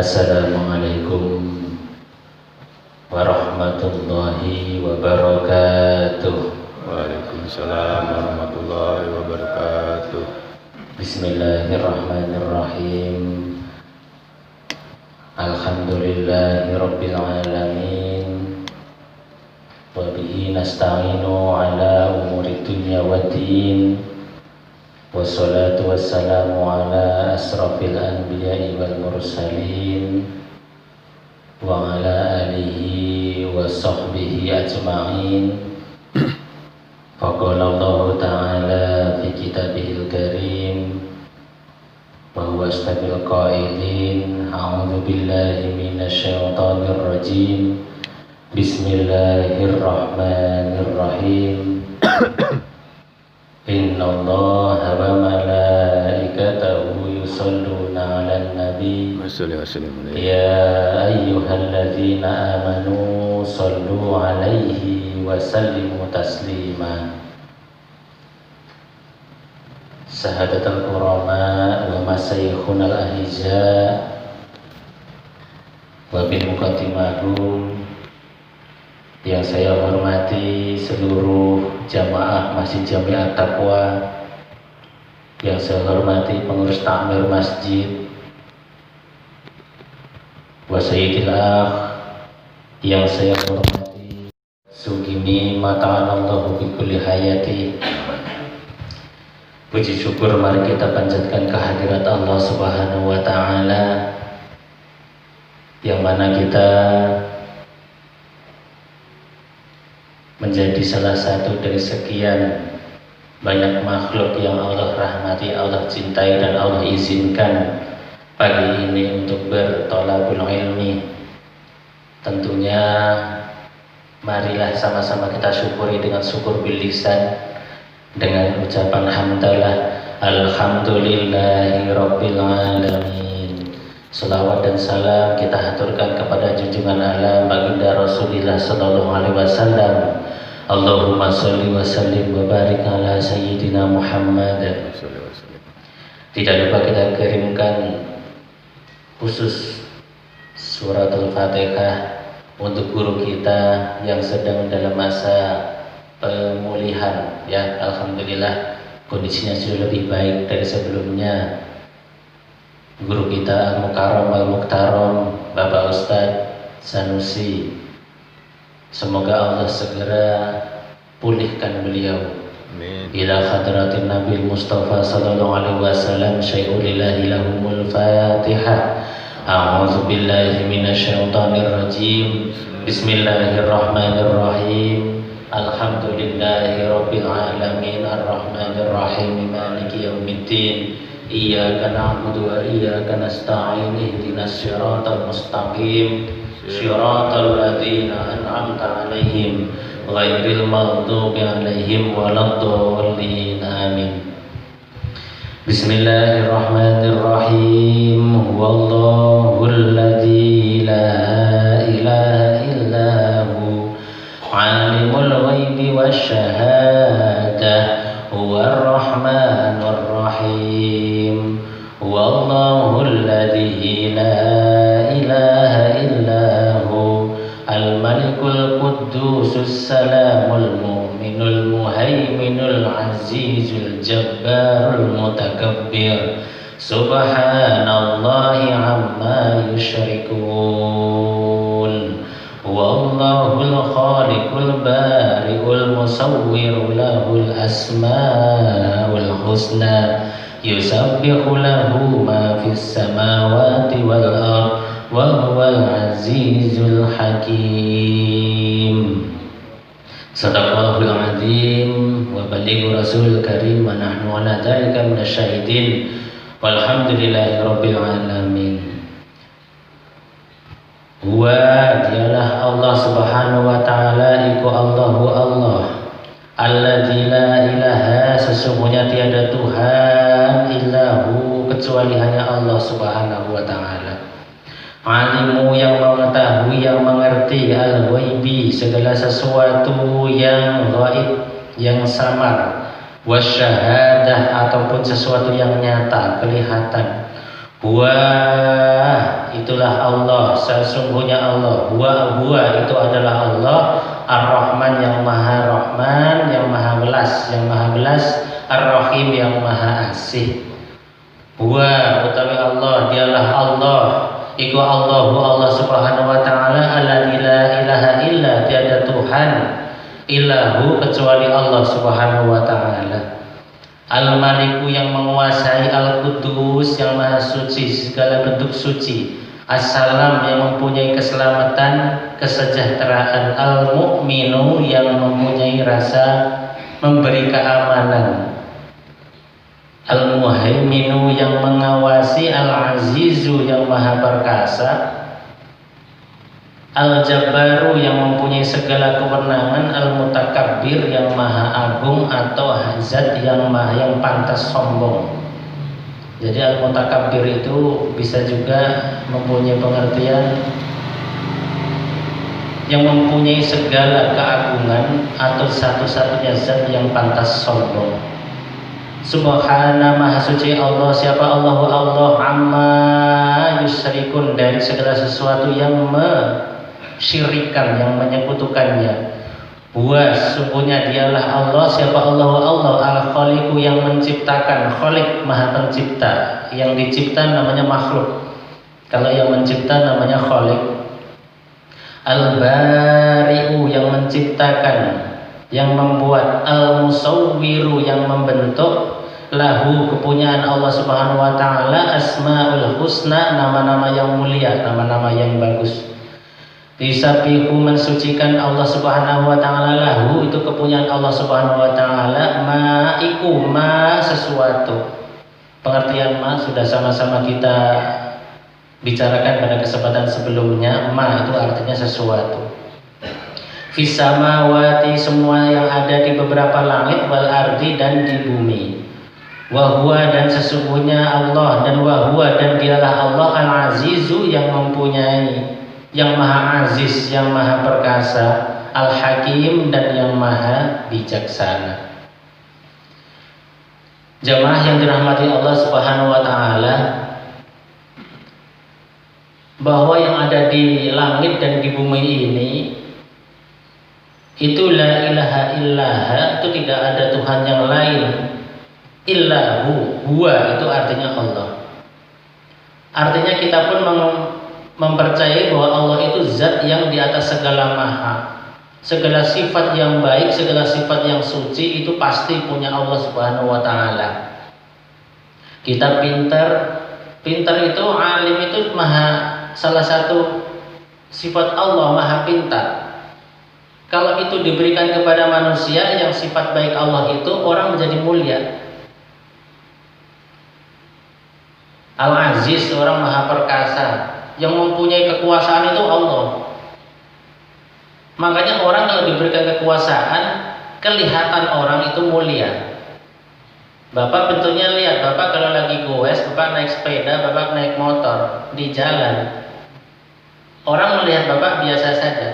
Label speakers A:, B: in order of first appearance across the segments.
A: Assalamualaikum warahmatullahi wabarakatuh.
B: Waalaikumsalam warahmatullahi wabarakatuh.
A: Bismillahirrahmanirrahim. Alhamdulillahi rabbil alamin. Wa bihi nasta'inu ala umuri dunya waddin. Wassalatu wassalamu ala asrafil anbiya'i wal mursalin wa ala alihi wa sahbihi ajma'in. Faqala Allah ta'ala fi kitabihil karim wa huwa asdaqul qailin. A'udzu billahi minasy syaithanir rajim. Bismillahirrahmanirrahim. Inna Allaha wa malaikatahu yusholluna 'alan nabi. Ya ayyuhalladzina amanu shollu 'alaihi wa sallimu taslima. Sahadatul qurama wa masyayikhunal ahija wa bil muqaddimahum. Yang saya hormati seluruh jamaah Masjid Jami'at Taqwa, yang saya hormati pengurus takmir masjid, wa sayyidil akh, yang saya hormati sugimi mata'anallahu bi kulli hayati. Puji syukur mari kita panjatkan kehadirat Allah Subhanahu wa ta'ala, yang mana kita menjadi salah satu dari sekian banyak makhluk yang Allah rahmati, Allah cintai dan Allah izinkan pagi ini untuk bertolabul ilmi. Tentunya marilah sama-sama kita syukuri dengan syukur bil lisan, dengan ucapan hamdalah alhamdulillahi rabbil alamin. Selawat dan salam kita haturkan kepada junjungan alam baginda Rasulullah sallallahu alaihi wasallam. Allahumma sholli wa sallim wa barik ala sayyidina Muhammad. Tidak lupa kita kirimkan khusus surat Al-Fatihah untuk guru kita yang sedang dalam masa pemulihan, ya. Alhamdulillah kondisinya sudah lebih baik dari sebelumnya. Guru kita Al-Mukarram Al-Mukhtaram Bapak Ustadz Sanusi, semoga Allah segera pulihkan beliau. Amin. Ila hadratin Nabi Mustafa sallallahu alaihi wasallam. Syai'ulillahi lahumul Fatihah. A'udzu billahi minasy syaithanir rajim. Bismillahirrahmanirrahim. Alhamdulillahi rabbil alamin arrahmanir rahim maliki yaumiddin. Iyyaka na'budu wa iyyaka nasta'in. Ihdinas siratal mustaqim. Shiratal ladzina an'amta 'alaihim ghairil maghdubi 'alaihim waladdallin. Amin. Bismillahirrahmanirrahim. Huwallahul ladzi la ilaha illa hu 'alimul ghaibi wasyahadah huwar rahmanur rahim. Huwallahul ladzi la ilaha illa Al-Malikul Quddusus Salamul Mu'minul Muhaiminul Azizul Jabbarul Mutakabbir. Subhanallahi amma yusyrikun. Wallahul khaliqul bari'ul musawwir lahul asma'ul husna. Yusabbihu lahu ma fis samawati wal ardh wa huwal azizul hakim. Sadaqallahul azim wa balighu rasulul karim wa nahnu ala dzalika minasyahidin walhamdulillahi rabbil alamin. Huwa dialah Allah Subhanahu wa ta'ala iku Allahu Allah alladzi la ilaha, sesungguhnya tiada Tuhan illahu kecuali hanya Allah Subhanahu wa ta'ala. Alimu yang mengetahui, yang mengerti, al-ghaibi segala sesuatu yang ghaib, yang samar, wasyahadah ataupun sesuatu yang nyata, kelihatan, Huwa itulah Allah, sesungguhnya Allah. Huwa itu adalah Allah Ar-Rahman yang Maha Rahman, yang Maha Belas, Ar-Rahim yang Maha Asih. Huwa utawi Allah, dialah Allah. Iku Allahu Allah Subhanahu wa taala alladzi la ilaha illa, tiada Tuhan illahu kecuali Allah Subhanahu wa taala. Al-Maliku yang menguasai, Al-Qudus yang maha suci, segala bentuk suci, As-Salam yang mempunyai keselamatan, kesejahteraan, Al-Mu'minu yang mempunyai rasa memberi keamanan, Al-Muhaiminu yang mengawasi, Al-Azizu yang maha perkasa, Al-Jabbaru yang mempunyai segala kewenangan, Al-Mutakabbir yang maha agung atau Zat yang pantas sombong. Jadi Al-Mutakabbir itu bisa juga mempunyai pengertian yang mempunyai segala keagungan atau satu-satunya zat yang pantas sombong. Subhana maha suci Allah, siapa Allah amma yusyrikun, dari segala sesuatu yang mensyirikan, yang menyekutukannya. Huwa sungguhnya dialah Allah, siapa Allah al-khaliqu yang menciptakan. Khaliq maha pencipta, yang dicipta namanya makhluk, kalau yang mencipta namanya khaliq. Al-bari'u yang menciptakan, yang membuat. Al-musawwiru yang membentuk. Lahu kepunyaan Allah Subhanahu wa taala asmaul husna, nama-nama yang mulia, nama-nama yang bagus. Disabihu mensucikan Allah Subhanahu wa taala, lahu itu kepunyaan Allah Subhanahu wa taala, ma'iku ma sesuatu. Pengertian ma sudah sama-sama kita bicarakan pada kesempatan sebelumnya. Ma itu artinya sesuatu. Fis samawati semua yang ada di beberapa langit, wal ardi dan di bumi. Wa huwa dan sesungguhnya Allah, dan wa huwa dan dialah Allah al-azizu yang mempunyai, yang maha aziz, yang maha perkasa, al-hakim dan yang maha bijaksana. Jamaah yang dirahmati Allah Subhanahu wa taala, bahwa yang ada di langit dan di bumi ini itu la ilaha illallah, itu tidak ada Tuhan yang lain. Illahu, huwa itu artinya Allah. Artinya kita pun mempercayai bahwa Allah itu zat yang di atas segala maha. Segala sifat yang baik, segala sifat yang suci itu pasti punya Allah Subhanahu wa taala. Kita pintar itu, alim itu salah satu sifat Allah, maha pintar. Kalau itu diberikan kepada manusia yang sifat baik Allah itu, orang menjadi mulia. Al-Aziz, orang maha perkasa, yang mempunyai kekuasaan itu Allah. Makanya orang kalau diberikan kekuasaan, kelihatan orang itu mulia. Bapak bentuknya lihat, Bapak kalau lagi goes, Bapak naik sepeda, Bapak naik motor di jalan, orang melihat Bapak biasa saja.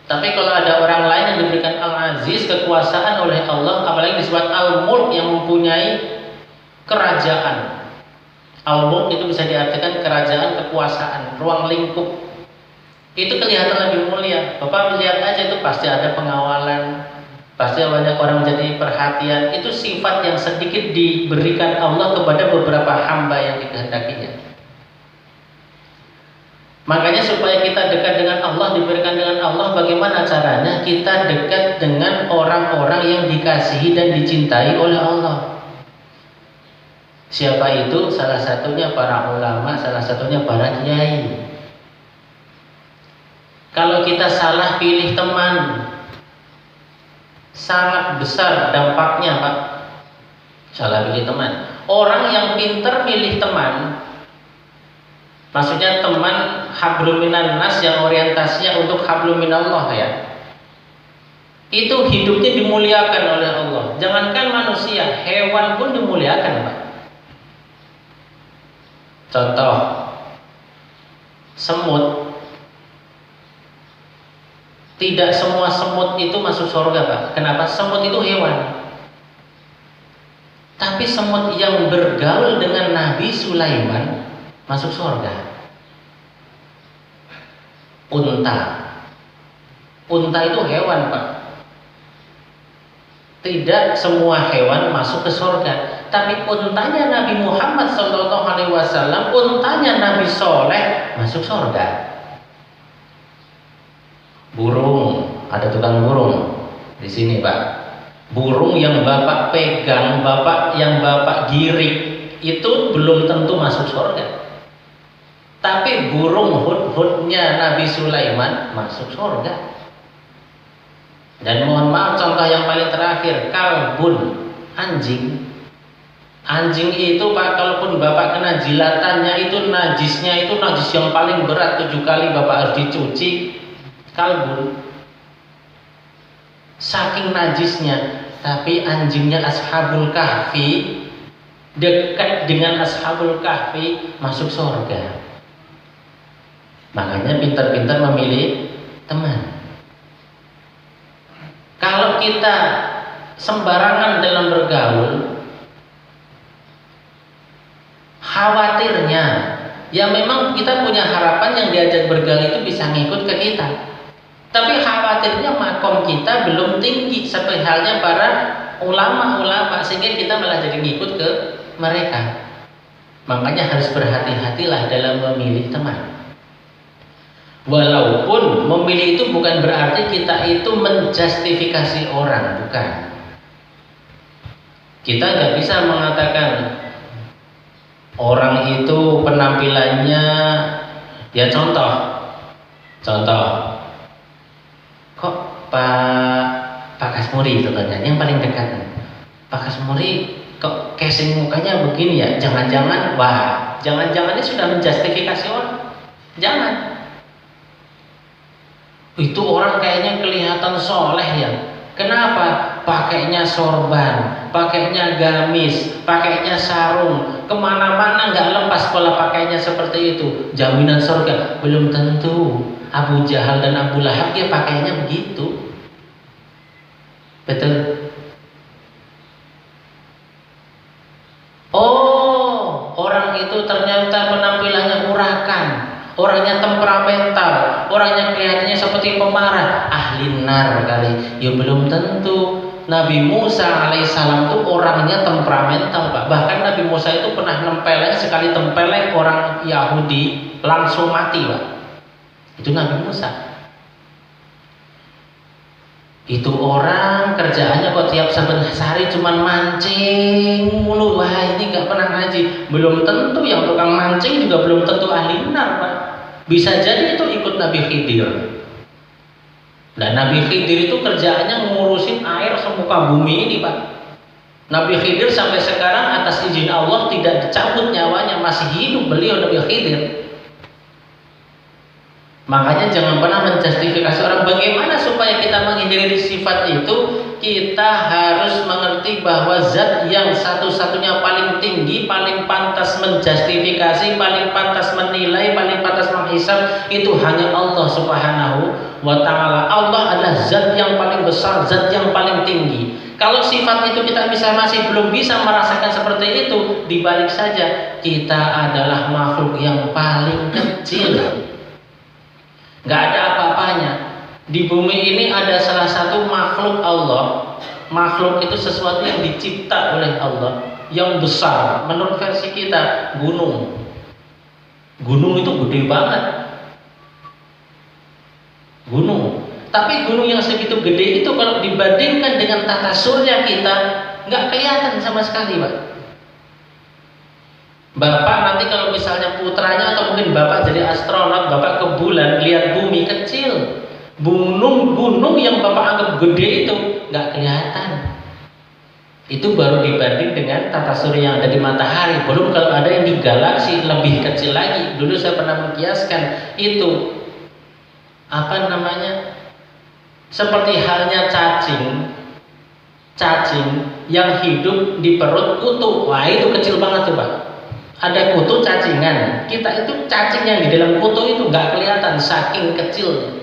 A: Tapi kalau ada orang lain yang diberikan Al-Aziz, kekuasaan oleh Allah, apalagi disebut Al-Mulk yang mempunyai kerajaan. Al-Mulk itu bisa diartikan kerajaan, kekuasaan, ruang lingkup. Itu kelihatan lebih mulia. Bapak melihat aja itu pasti ada pengawalan, pasti banyak orang jadi perhatian. Itu sifat yang sedikit diberikan Allah kepada beberapa hamba yang dikehendakinya. Makanya supaya kita dekat dengan Allah, diberikan dengan Allah, bagaimana caranya? Kita dekat dengan orang-orang yang dikasihi dan dicintai oleh Allah. Siapa itu? Salah satunya para ulama, salah satunya para kiai. Kalau kita salah pilih teman, sangat besar dampaknya, Pak. Salah pilih teman. Orang yang pintar pilih teman, maksudnya teman hablum minan nas yang orientasinya untuk hablum minallah ya. Itu hidupnya dimuliakan oleh Allah. Jangankan manusia, hewan pun dimuliakan, Pak. Contoh, semut. Tidak semua semut itu masuk surga, Pak. Kenapa? Semut itu hewan. Tapi semut yang bergaul dengan Nabi Sulaiman masuk surga. Unta. Unta itu hewan, Pak. Tidak semua hewan masuk ke surga, tapi untanya Nabi Muhammad SAW, untanya Nabi Soleh masuk surga. Burung, ada tukang burung di sini, Pak. Burung yang Bapak pegang, yang Bapak giring itu belum tentu masuk surga. Tapi burung hudhudnya Nabi Sulaiman masuk surga. Dan mohon maaf, contoh yang paling terakhir, kalbun, anjing. Anjing itu, Pak, kalaupun Bapak kena jilatannya itu najisnya itu najis yang paling berat, 7 kali Bapak harus dicuci. Kalbun, saking najisnya. Tapi anjingnya Ashabul Kahfi, dekat dengan Ashabul Kahfi, masuk surga. Makanya pintar-pintar memilih teman. Kalau kita sembarangan dalam bergaul, khawatirnya ya memang kita punya harapan yang diajak bergaul itu bisa ngikut ke kita. Tapi khawatirnya makom kita belum tinggi seperti halnya para ulama-ulama, sehingga kita malah jadi ngikut ke mereka. Makanya harus berhati-hatilah dalam memilih teman. Walaupun memilih itu bukan berarti kita itu menjustifikasi orang, bukan. Kita nggak bisa mengatakan orang itu penampilannya, ya contoh, kok Pak Kasmuri contohnya yang paling dekat, Pak Kasmuri kok casing mukanya begini ya, jangan-jangan ini sudah menjustifikasi orang, jangan. Itu orang kayaknya kelihatan soleh ya. Kenapa? Pakainya sorban, pakainya gamis, pakainya sarung, kemana-mana nggak lepas pola pakainya seperti itu. Jaminan surga belum tentu. Abu Jahal dan Abu Lahab dia pakainya begitu. Betul. Oh, orang itu ternyata penampilannya urakan, orangnya temperamental, orangnya kelihatannya seperti pemarah, ahli nar kali. Ya belum tentu. Nabi Musa alaihissalam itu orangnya temperamental, Pak. Bahkan Nabi Musa itu pernah nempeleng, sekali tempeleng orang Yahudi langsung mati, Pak. Itu Nabi Musa. Itu orang kerjaannya kok tiap saben hari cuman mancing mulu. Wah, ini gak pernah ngaji. Belum tentu yang tukang mancing juga belum tentu ahli nar, Pak. Bisa jadi itu ikut Nabi Khidir. Dan Nabi Khidir itu kerjaannya ngurusin air semuka bumi ini, Pak. Nabi Khidir sampai sekarang atas izin Allah tidak dicabut nyawanya, masih hidup beliau Nabi Khidir. Makanya jangan pernah menjustifikasi orang. Bagaimana supaya kita menghindari sifat itu? Kita harus mengerti bahwa zat yang satu-satunya paling tinggi, paling pantas menjustifikasi, paling pantas menilai, paling pantas menghisab itu hanya Allah Subhanahu wa ta'ala. Allah adalah zat yang paling besar, zat yang paling tinggi. Kalau sifat itu kita masih belum bisa merasakan seperti itu, dibalik saja kita adalah makhluk yang paling kecil. Gak ada apa-apanya. Di bumi ini ada salah satu makhluk Allah. Makhluk itu sesuatu yang dicipta oleh Allah, yang besar. Menurut versi kita, gunung. Gunung itu gede banget. Gunung. Tapi gunung yang segitu gede itu kalau dibandingkan dengan tata surya kita, gak kelihatan sama sekali, Pak. Bapak nanti kalau misalnya putranya atau mungkin Bapak jadi astronot, Bapak ke bulan, lihat bumi kecil. Gunung-gunung yang Bapak anggap gede itu nggak kelihatan. Itu baru dibanding dengan tata surya yang ada di matahari. Belum kalau ada yang di galaksi lebih kecil lagi. Dulu saya pernah mengkiaskan itu apa namanya? Seperti halnya cacing yang hidup di perut kutu. Wah, itu kecil banget tuh, Pak. Ada kutu cacingan, kita itu cacing yang di dalam kutu itu nggak kelihatan saking kecil.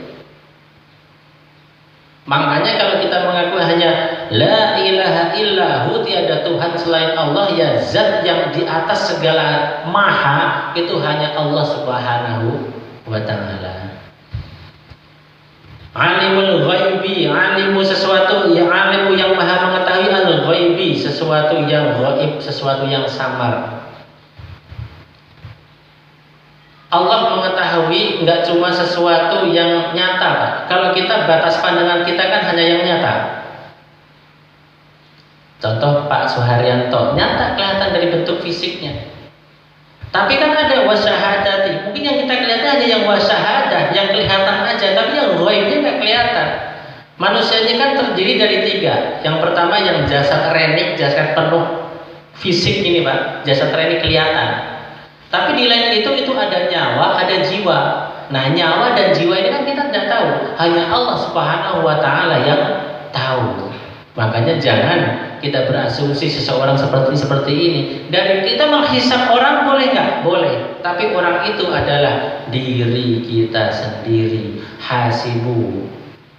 A: Makanya kalau kita mengaku hanya la ilaha illahu, tiada Tuhan selain Allah, ya zat yang di atas segala maha, itu hanya Allah Subhanahu wa ta'ala. Alimul ghaibi, alimu sesuatu, ya alimu yang maha mengetahui, al ghaibi sesuatu yang ghaib, sesuatu yang samar. Allah mengetahui nggak cuma sesuatu yang nyata, Pak. Kalau kita batas pandangan kita kan hanya yang nyata. Contoh Pak Suharyanto, nyata kelihatan dari bentuk fisiknya. Tapi kan ada wasyahadati. Mungkin yang kita kelihatan hanya yang wasyahadah, yang kelihatan aja, tapi yang ghaibnya nggak kelihatan. Manusia ini kan terdiri dari 3. Yang pertama yang jasad renik, jasad penuh fisik ini, Pak. Jasad renik kelihatan. Tapi di lain itu ada nyawa, ada jiwa. Nah, nyawa dan jiwa ini kan kita tidak tahu. Hanya Allah Subhanahu wa ta'ala yang tahu. Makanya jangan kita berasumsi seseorang seperti ini. Dari kita menghisap orang boleh nggak? Boleh. Tapi orang itu adalah diri kita sendiri. Hasibu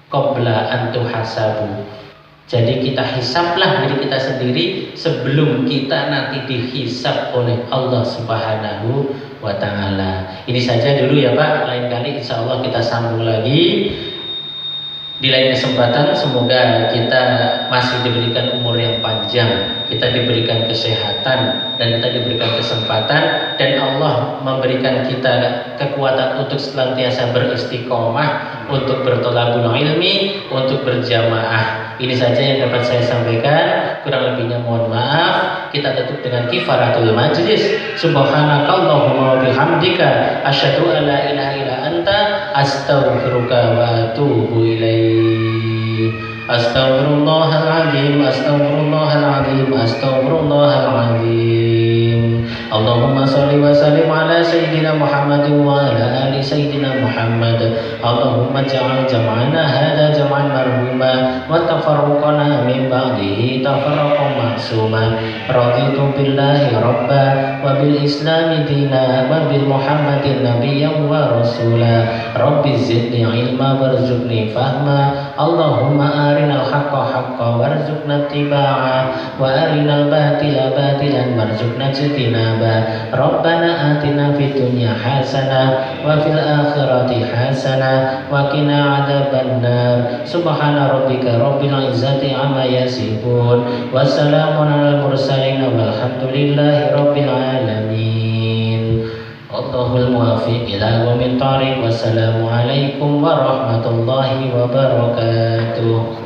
A: qabla an tuhasabu. Jadi kita hisaplah diri kita sendiri sebelum kita nanti dihisap oleh Allah Subhanahu wa ta'ala. Ini saja dulu ya Pak. Lain kali insya Allah kita sambung lagi. Di lain kesempatan semoga kita masih diberikan umur yang panjang, kita diberikan kesehatan, dan kita diberikan kesempatan, dan Allah memberikan kita kekuatan untuk senantiasa beristiqomah, untuk bertolabul ilmi, untuk berjamaah. Ini saja yang dapat saya sampaikan. Kurang lebihnya mohon maaf. Kita tutup dengan kifaratul majlis. Subhanakallahumma wa bihamdika asyhadu an la ilaha illa anta astaghfiruka wa atubu ilaik. Astaghfirullahal azim, astaghfirullahal azim, astaghfirullahal azim. Allahumma shalli wa sallim ala sayyidina Muhammadin wa ala ali sayyidina Muhammad. Allahumma ja'al jam'ana hadha jam'an marhuma wa tafarruqana min ba'dihi tafarruqan ma'suma. Raditu billahi rabba wa bil islami dina wa bil Muhammadin nabiyyan wa rasula. Rabbi zidni ilma warzuqni fahma. Allahumma arinal haqqa haqqa warzuqna ittiba'a wa arinal batila batilan warzuqna ijtinaba. Rabbana atina fid dunya hasanah wa fil akhirati hasanah wa qina adzabannar. Subhana rabbika rabbil izzati amma yasifun wa salamun alal mursalin walhamdulillahi rabbil alamin. Allahul muwaffiq ila aqwamit thariq. Wassalamu alaikum warahmatullahi wabarakatuh.